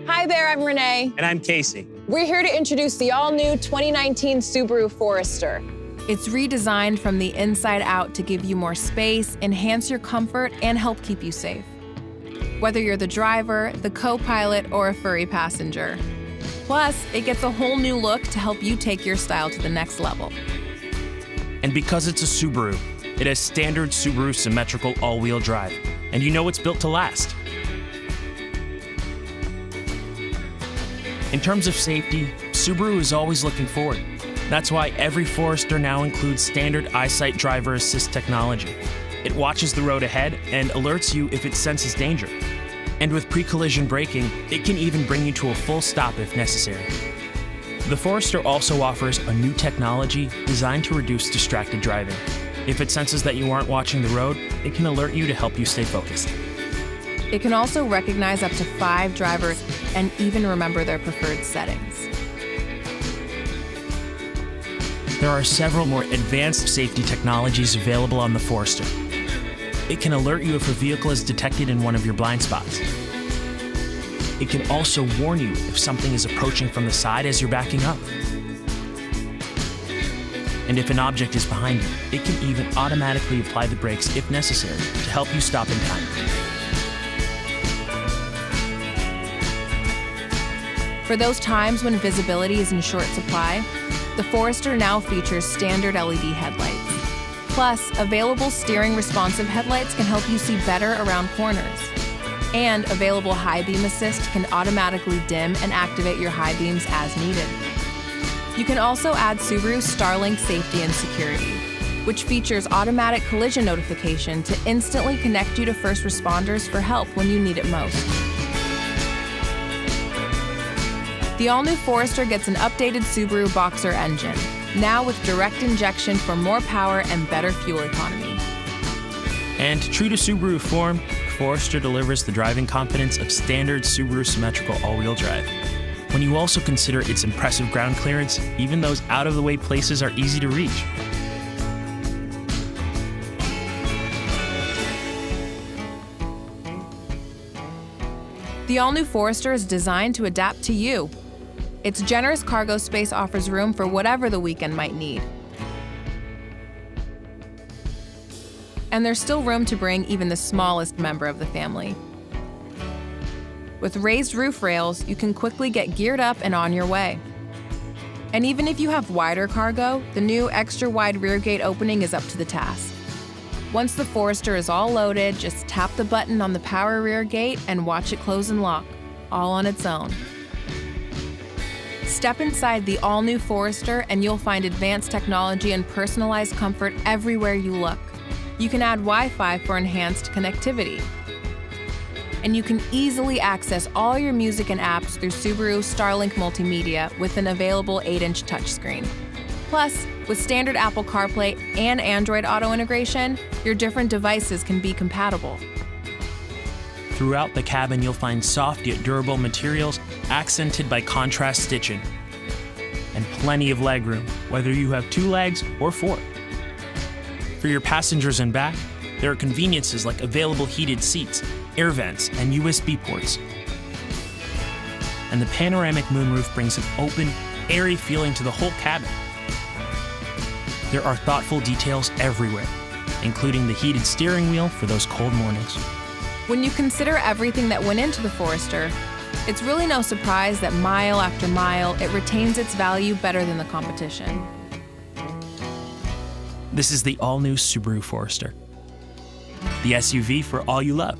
Hi there, I'm Renee. And I'm Casey. We're here to introduce the all-new 2019 Subaru Forester. It's redesigned from the inside out to give you more space, enhance your comfort, and help keep you safe. Whether you're the driver, the co-pilot, or a furry passenger. Plus, it gets a whole new look to help you take your style to the next level. And because it's a Subaru, it has standard Subaru symmetrical all-wheel drive. And you know it's built to last. In terms of safety, Subaru is always looking forward. That's why every Forester now includes standard EyeSight driver assist technology. It watches the road ahead and alerts you if it senses danger. And with pre-collision braking, it can even bring you to a full stop if necessary. The Forester also offers a new technology designed to reduce distracted driving. If it senses that you aren't watching the road, it can alert you to help you stay focused. It can also recognize up to 5 drivers and even remember their preferred settings. There are several more advanced safety technologies available on the Forester. It can alert you if a vehicle is detected in one of your blind spots. It can also warn you if something is approaching from the side as you're backing up. And if an object is behind you, it can even automatically apply the brakes if necessary to help you stop in time. For those times when visibility is in short supply, the Forester now features standard LED headlights. Plus, available steering responsive headlights can help you see better around corners. And available high beam assist can automatically dim and activate your high beams as needed. You can also add Subaru STARLINK safety and security, which features automatic collision notification to instantly connect you to first responders for help when you need it most. The all-new Forester gets an updated Subaru Boxer engine, now with direct injection for more power and better fuel economy. And true to Subaru form, Forester delivers the driving confidence of standard Subaru symmetrical all-wheel drive. When you also consider its impressive ground clearance, even those out-of-the-way places are easy to reach. The all-new Forester is designed to adapt to you. Its generous cargo space offers room for whatever the weekend might need. And there's still room to bring even the smallest member of the family. With raised roof rails, you can quickly get geared up and on your way. And even if you have wider cargo, the new extra-wide rear gate opening is up to the task. Once the Forester is all loaded, just tap the button on the power rear gate and watch it close and lock, all on its own. Step inside the all-new Forester and you'll find advanced technology and personalized comfort everywhere you look. You can add Wi-Fi for enhanced connectivity. And you can easily access all your music and apps through Subaru STARLINK multimedia with an available 8-inch touchscreen. Plus, with standard Apple CarPlay and Android Auto integration, your different devices can be compatible. Throughout the cabin, you'll find soft yet durable materials accented by contrast stitching. And plenty of legroom, whether you have 2 legs or 4. For your passengers in back, there are conveniences like available heated seats, air vents, and USB ports. And the panoramic moonroof brings an open, airy feeling to the whole cabin. There are thoughtful details everywhere, including the heated steering wheel for those cold mornings. When you consider everything that went into the Forester, it's really no surprise that mile after mile, it retains its value better than the competition. This is the all-new Subaru Forester, the SUV for all you love.